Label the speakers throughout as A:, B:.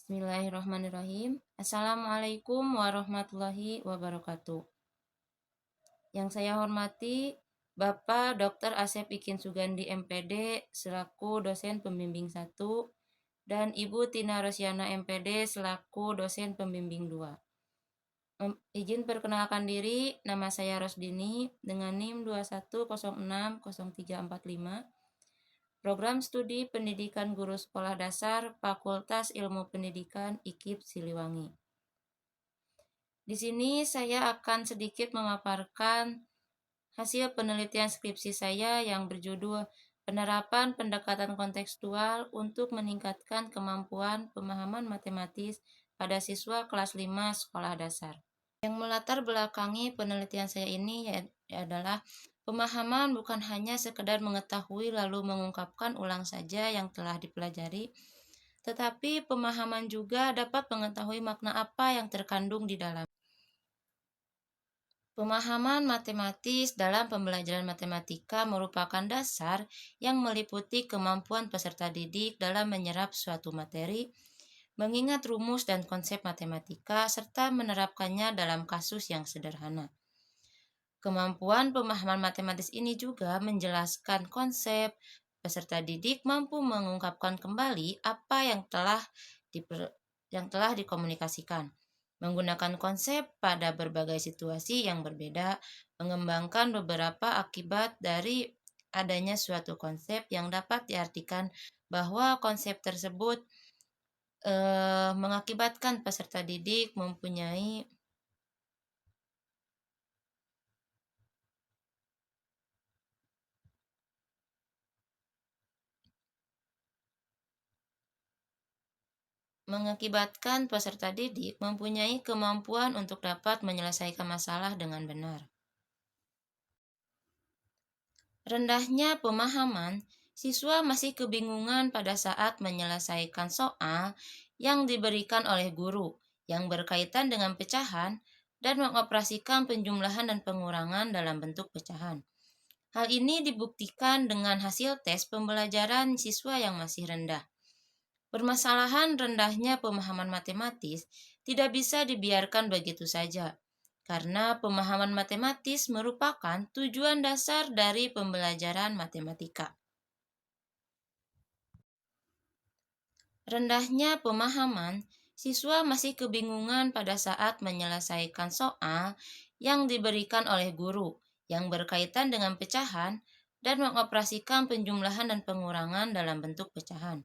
A: Bismillahirrahmanirrahim. Assalamualaikum warahmatullahi wabarakatuh. Yang saya hormati Bapak Dr. Asep Ikin Sugandi MPD selaku dosen pembimbing 1 dan Ibu Tina Rosyana MPD selaku dosen pembimbing 2. Izin perkenalkan diri, nama saya Rosdini dengan NIM 21060345. Program Studi Pendidikan Guru Sekolah Dasar Fakultas Ilmu Pendidikan IKIP Siliwangi. Di sini saya akan sedikit memaparkan hasil penelitian skripsi saya yang berjudul Penerapan Pendekatan Kontekstual untuk Meningkatkan Kemampuan Pemahaman Matematis pada Siswa Kelas 5 Sekolah Dasar. Yang melatar belakangi penelitian saya ini adalah pemahaman bukan hanya sekedar mengetahui lalu mengungkapkan ulang saja yang telah dipelajari, tetapi pemahaman juga dapat mengetahui makna apa yang terkandung di dalam. Pemahaman matematis dalam pembelajaran matematika merupakan dasar yang meliputi kemampuan peserta didik dalam menyerap suatu materi, mengingat rumus dan konsep matematika, serta menerapkannya dalam kasus yang sederhana. Kemampuan pemahaman matematis ini juga menjelaskan konsep, peserta didik mampu mengungkapkan kembali apa yang telah dikomunikasikan, menggunakan konsep pada berbagai situasi yang berbeda, mengembangkan beberapa akibat dari adanya suatu konsep yang dapat diartikan bahwa konsep tersebut mengakibatkan peserta didik mempunyai kemampuan untuk dapat menyelesaikan masalah dengan benar. Rendahnya pemahaman, siswa masih kebingungan pada saat menyelesaikan soal yang diberikan oleh guru yang berkaitan dengan pecahan dan mengoperasikan penjumlahan dan pengurangan dalam bentuk pecahan. Hal ini dibuktikan dengan hasil tes pembelajaran siswa yang masih rendah. Permasalahan rendahnya pemahaman matematis tidak bisa dibiarkan begitu saja, karena pemahaman matematis merupakan tujuan dasar dari pembelajaran matematika. Rendahnya pemahaman, siswa masih kebingungan pada saat menyelesaikan soal yang diberikan oleh guru yang berkaitan dengan pecahan dan mengoperasikan penjumlahan dan pengurangan dalam bentuk pecahan.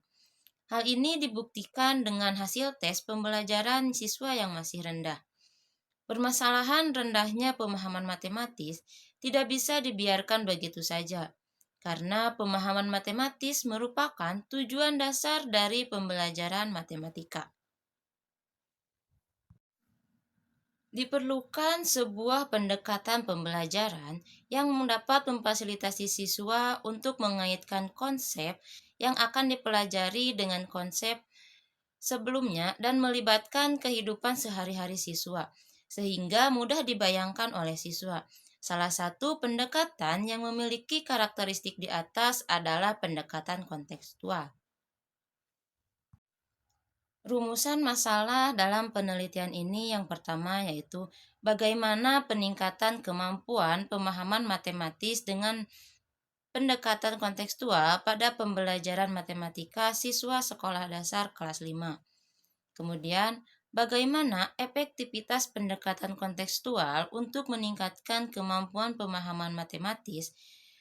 A: Hal ini dibuktikan dengan hasil tes pembelajaran siswa yang masih rendah. Permasalahan rendahnya pemahaman matematis tidak bisa dibiarkan begitu saja, karena pemahaman matematis merupakan tujuan dasar dari pembelajaran matematika. Diperlukan sebuah pendekatan pembelajaran yang dapat memfasilitasi siswa untuk mengaitkan konsep yang akan dipelajari dengan konsep sebelumnya dan melibatkan kehidupan sehari-hari siswa, sehingga mudah dibayangkan oleh siswa. Salah satu pendekatan yang memiliki karakteristik di atas adalah pendekatan kontekstual. Rumusan masalah dalam penelitian ini yang pertama yaitu bagaimana peningkatan kemampuan pemahaman matematis dengan pendekatan kontekstual pada pembelajaran matematika siswa sekolah dasar kelas 5. Kemudian, bagaimana efektivitas pendekatan kontekstual untuk meningkatkan kemampuan pemahaman matematis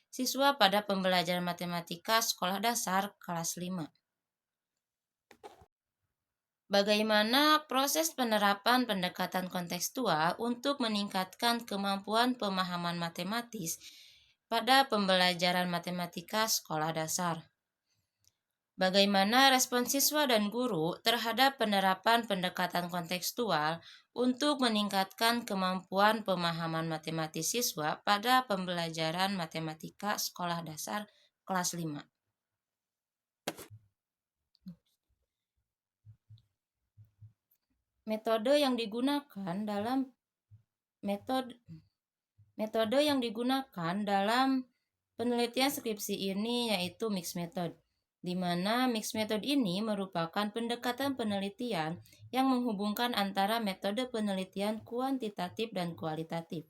A: siswa pada pembelajaran matematika sekolah dasar kelas 5. Bagaimana proses penerapan pendekatan kontekstual untuk meningkatkan kemampuan pemahaman matematis pada pembelajaran matematika sekolah dasar? Bagaimana respon siswa dan guru terhadap penerapan pendekatan kontekstual untuk meningkatkan kemampuan pemahaman matematis siswa pada pembelajaran matematika sekolah dasar kelas 5? Metode yang digunakan dalam penelitian skripsi ini yaitu mixed method. di mana mixed method ini merupakan pendekatan penelitian yang menghubungkan antara metode penelitian kuantitatif dan kualitatif.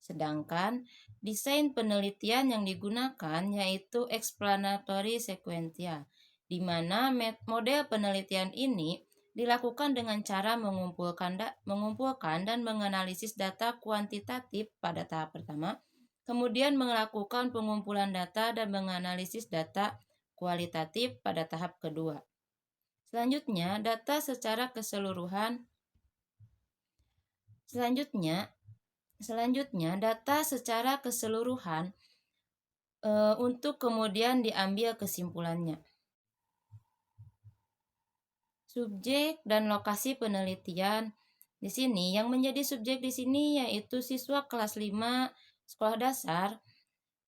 A: Sedangkan desain penelitian yang digunakan yaitu explanatory sequential, di mana model penelitian ini dilakukan dengan cara mengumpulkan dan menganalisis data kuantitatif pada tahap pertama, kemudian melakukan pengumpulan data dan menganalisis data kualitatif pada tahap kedua. Selanjutnya, data secara keseluruhan untuk kemudian diambil kesimpulannya. Subjek dan lokasi penelitian. Di sini yang menjadi subjek di sini yaitu siswa kelas 5 sekolah dasar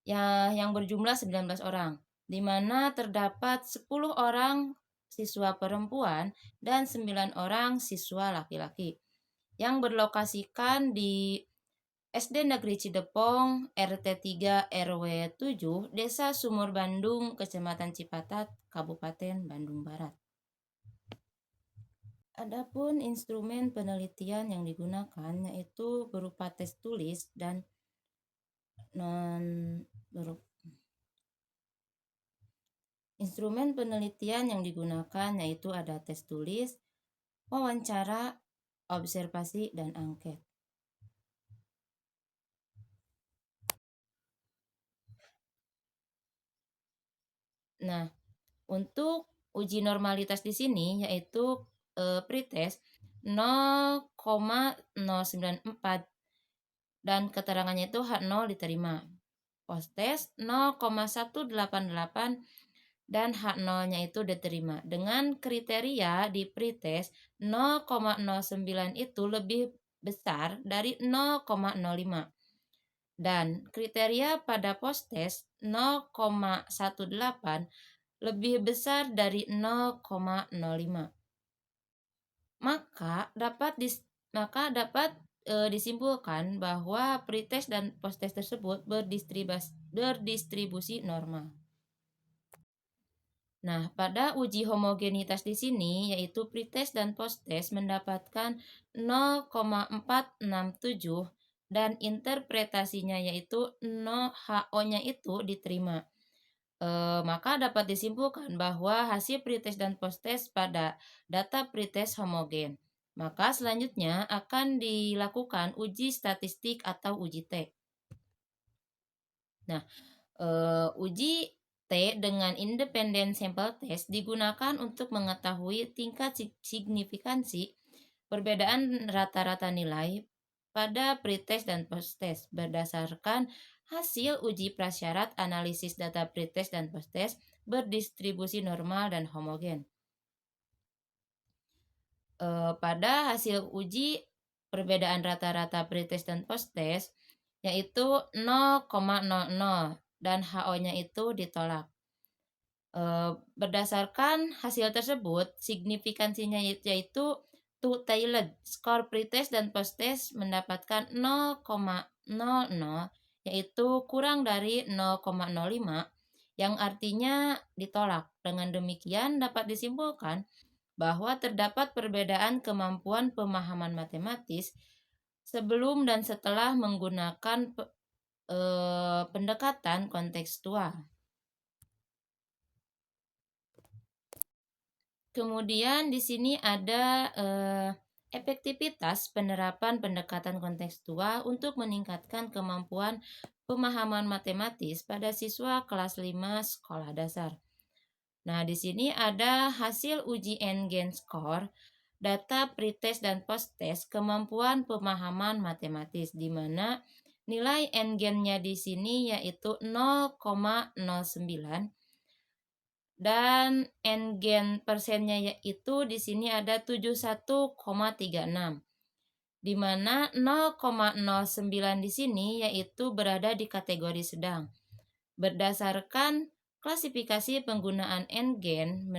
A: yang berjumlah 19 orang, di mana terdapat 10 orang siswa perempuan dan 9 orang siswa laki-laki yang berlokasikan di SD Negeri Cidepong, RT 3 RW 7, Desa Sumur Bandung, Kecamatan Cipatat, Kabupaten Bandung Barat. Adapun instrumen penelitian yang digunakan yaitu berupa tes tulis dan instrumen penelitian yang digunakan yaitu ada tes tulis, wawancara, observasi, dan angket. Nah, untuk uji normalitas di sini yaitu pretest 0,094 dan keterangannya itu H0 diterima. Posttest 0,188 dan H0-nya itu diterima. Dengan kriteria di pretest 0,09 itu lebih besar dari 0,05. Dan kriteria pada posttest 0,18 lebih besar dari 0,05. Maka dapat disimpulkan bahwa pretest dan posttest tersebut berdistribusi normal. Nah, pada uji homogenitas di sini yaitu pretest dan posttest mendapatkan 0,467 dan interpretasinya yaitu HO-nya itu diterima. Maka dapat disimpulkan bahwa hasil pretest dan posttest pada data pretest homogen. Maka selanjutnya akan dilakukan uji statistik atau uji T. Nah, uji T dengan independent sample test digunakan untuk mengetahui tingkat signifikansi perbedaan rata-rata nilai pada pretest dan posttest berdasarkan hasil uji prasyarat analisis data pretest dan posttest berdistribusi normal dan homogen. Pada hasil uji perbedaan rata-rata pretest dan posttest yaitu 0,00 dan HO-nya itu ditolak. Berdasarkan hasil tersebut, signifikansinya yaitu two-tailed. Skor pretest dan posttest mendapatkan 0,00 yaitu kurang dari 0,05 yang artinya ditolak. Dengan demikian dapat disimpulkan bahwa terdapat perbedaan kemampuan pemahaman matematis sebelum dan setelah menggunakan pendekatan kontekstual. Kemudian di sini ada efektivitas penerapan pendekatan kontekstual untuk meningkatkan kemampuan pemahaman matematis pada siswa kelas 5 sekolah dasar. Nah, di sini ada hasil uji N-Gen score, data pretest dan posttest kemampuan pemahaman matematis di mana nilai N-Gen-nya di sini yaitu 0,09 dan N-Gen persennya yaitu di sini ada 71,36. Di mana 0,09 di sini yaitu berada di kategori sedang. Berdasarkan klasifikasi penggunaan N-Gen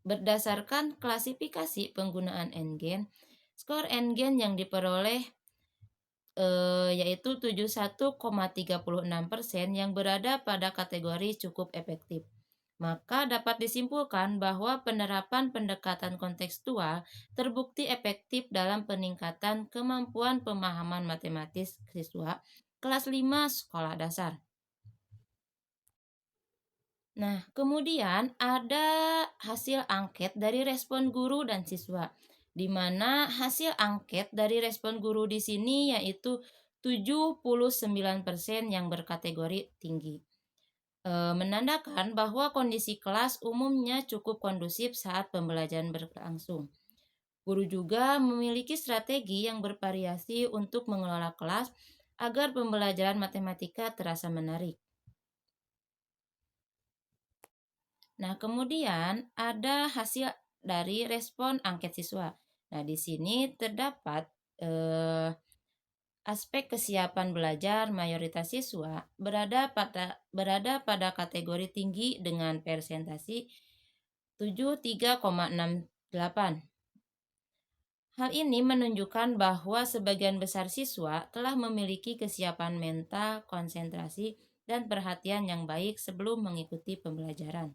A: berdasarkan klasifikasi penggunaan N-Gen, skor N-Gen yang diperoleh yaitu 71,36% yang berada pada kategori cukup efektif. Maka dapat disimpulkan bahwa penerapan pendekatan kontekstual terbukti efektif dalam peningkatan kemampuan pemahaman matematis siswa kelas 5 sekolah dasar. Nah, kemudian ada hasil angket dari respon guru dan siswa, di mana hasil angket dari respon guru di sini yaitu 79% yang berkategori tinggi. Menandakan bahwa kondisi kelas umumnya cukup kondusif saat pembelajaran berlangsung. Guru juga memiliki strategi yang bervariasi untuk mengelola kelas agar pembelajaran matematika terasa menarik. Nah, kemudian ada hasil dari respon angket siswa. Nah, di sini terdapat aspek kesiapan belajar mayoritas siswa berada pada kategori tinggi dengan persentase 73,68. Hal ini menunjukkan bahwa sebagian besar siswa telah memiliki kesiapan mental, konsentrasi, dan perhatian yang baik sebelum mengikuti pembelajaran.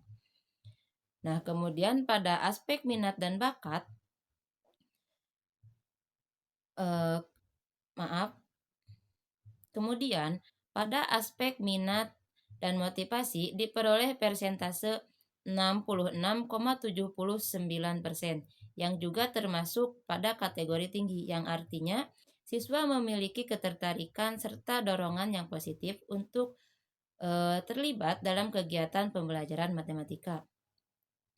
A: Nah, kemudian pada aspek minat dan bakat, kemudian pada aspek minat dan motivasi diperoleh persentase 66,79% yang juga termasuk pada kategori tinggi, yang artinya siswa memiliki ketertarikan serta dorongan yang positif untuk terlibat dalam kegiatan pembelajaran matematika.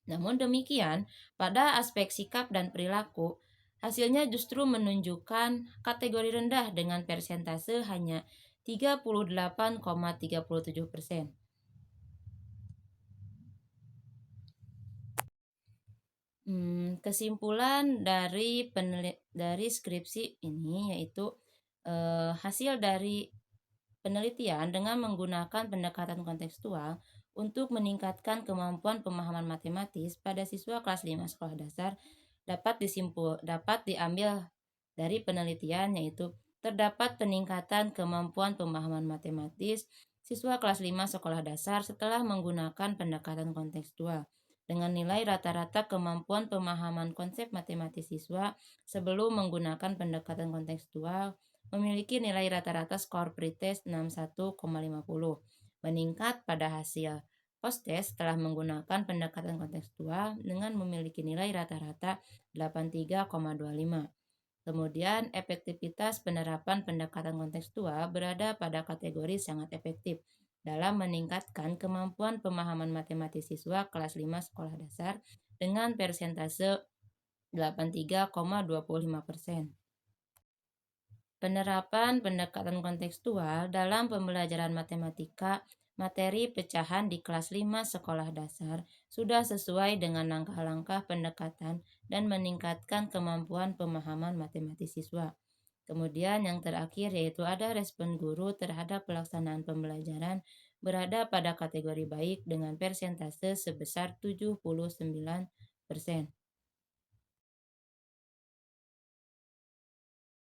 A: Namun demikian, pada aspek sikap dan perilaku, hasilnya justru menunjukkan kategori rendah dengan persentase hanya 38,37%. Kesimpulan dari skripsi ini yaitu hasil dari penelitian dengan menggunakan pendekatan kontekstual untuk meningkatkan kemampuan pemahaman matematis pada siswa kelas 5 sekolah dasar dapat diambil dari penelitian, yaitu terdapat peningkatan kemampuan pemahaman matematis siswa kelas 5 sekolah dasar setelah menggunakan pendekatan kontekstual dengan nilai rata-rata kemampuan pemahaman konsep matematis siswa sebelum menggunakan pendekatan kontekstual memiliki nilai rata-rata skor pretest 61,50, meningkat pada hasil post-test setelah menggunakan pendekatan kontekstual dengan memiliki nilai rata-rata 83,25. Kemudian, efektivitas penerapan pendekatan kontekstual berada pada kategori sangat efektif dalam meningkatkan kemampuan pemahaman matematis siswa kelas 5 sekolah dasar dengan persentase 83,25%. Penerapan pendekatan kontekstual dalam pembelajaran matematika materi pecahan di kelas 5 sekolah dasar sudah sesuai dengan langkah-langkah pendekatan dan meningkatkan kemampuan pemahaman matematis siswa. Kemudian yang terakhir yaitu ada respon guru terhadap pelaksanaan pembelajaran berada pada kategori baik dengan persentase sebesar 79%.